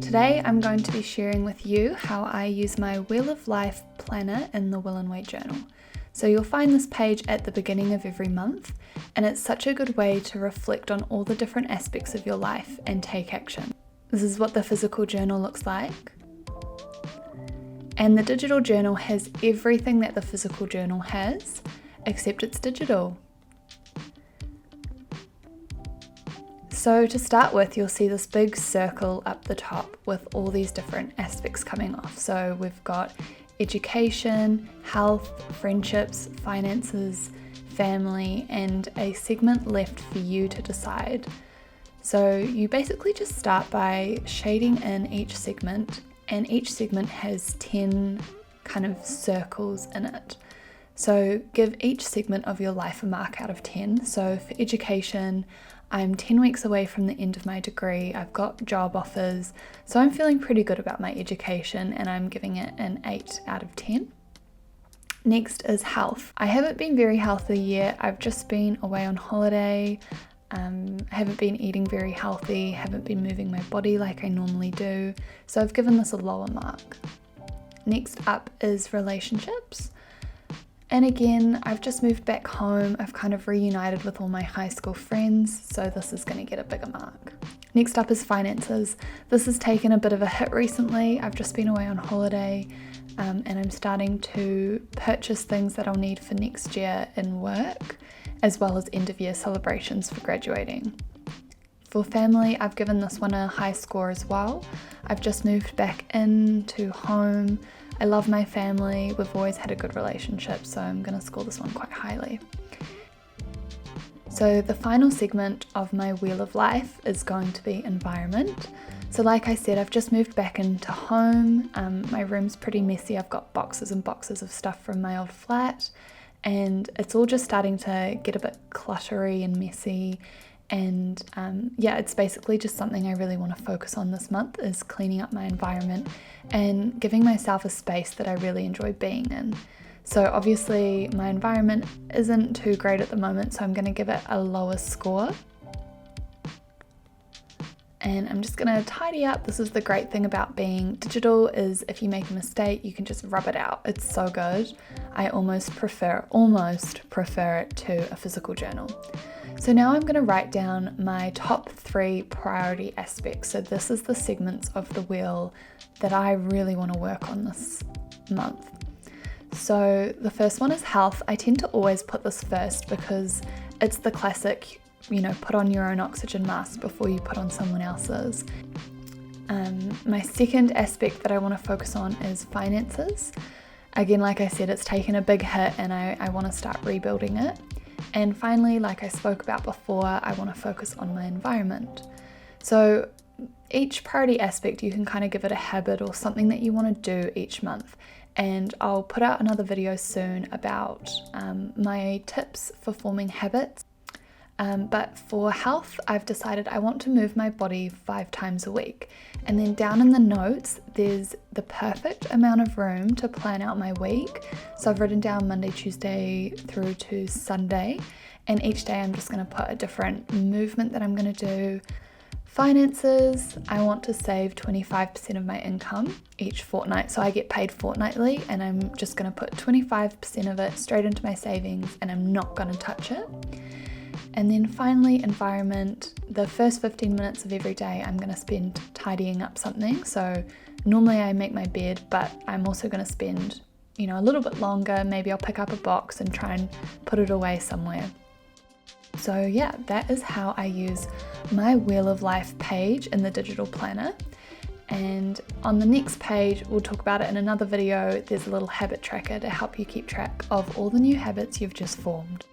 Today I'm going to be sharing with you how I use my Wheel of Life planner in the Will and Way journal. So you'll find this page at the beginning of every month, and it's such a good way to reflect on all the different aspects of your life and take action. This is what the physical journal looks like. And the digital journal has everything that the physical journal has, except it's digital. So to start with, you'll see this big circle up the top with all these different aspects coming off. So we've got education, health, friendships, finances, family, and a segment left for you to decide. So you basically just start by shading in each segment, and each segment has 10 kind of circles in it. So give each segment of your life a mark out of 10. So for education, I'm 10 weeks away from the end of my degree. I've got job offers, so I'm feeling pretty good about my education, and I'm giving it an 8 out of 10. Next is health. I haven't been very healthy yet. I've just been away on holiday. Haven't been eating very healthy, haven't been moving my body like I normally do, so I've given this a lower mark. Next up is relationships. And again, I've just moved back home. I've kind of reunited with all my high school friends, so this is going to get a bigger mark. Next up is finances. This has taken a bit of a hit recently. I've just been away on holiday, and I'm starting to purchase things that I'll need for next year in work, as well as end of year celebrations for graduating. For family, I've given this one a high score as well. I've just moved back into home. I love my family. We've always had a good relationship, so I'm going to score this one quite highly. So the final segment of my Wheel of Life is going to be environment. So like I said, I've just moved back into home. My room's pretty messy. I've got boxes and boxes of stuff from my old flat, and it's all just starting to get a bit cluttery and messy. And it's basically just something I really want to focus on this month, is cleaning up my environment and giving myself a space that I really enjoy being in. So obviously my environment isn't too great at the moment, so I'm going to give it a lower score. And I'm just going to tidy up. This is the great thing about being digital, is if you make a mistake, you can just rub it out. It's so good. I almost prefer it to a physical journal. So now I'm going to write down my top 3 priority aspects. So this is the segments of the wheel that I really want to work on this month. So the first one is health. I tend to always put this first because it's the classic, put on your own oxygen mask before you put on someone else's. My second aspect that I want to focus on is finances. Again, like I said, it's taken a big hit and I want to start rebuilding it. And finally, like I spoke about before, I want to focus on my environment. So each priority aspect, you can kind of give it a habit or something that you want to do each month. And I'll put out another video soon about my tips for forming habits. But for health, I've decided I want to move my body 5 times a week. And then down in the notes, there's the perfect amount of room to plan out my week. So I've written down Monday, Tuesday through to Sunday. And each day I'm just going to put a different movement that I'm going to do. Finances, I want to save 25% of my income each fortnight. So I get paid fortnightly, and I'm just going to put 25% of it straight into my savings, and I'm not going to touch it. And then finally, environment. The first 15 minutes of every day I'm going to spend tidying up something. So normally I make my bed, but I'm also going to spend, a little bit longer. Maybe I'll pick up a box and try and put it away somewhere. So yeah, that is how I use my Wheel of Life page in the digital planner. And on the next page, we'll talk about it in another video. There's a little habit tracker to help you keep track of all the new habits you've just formed.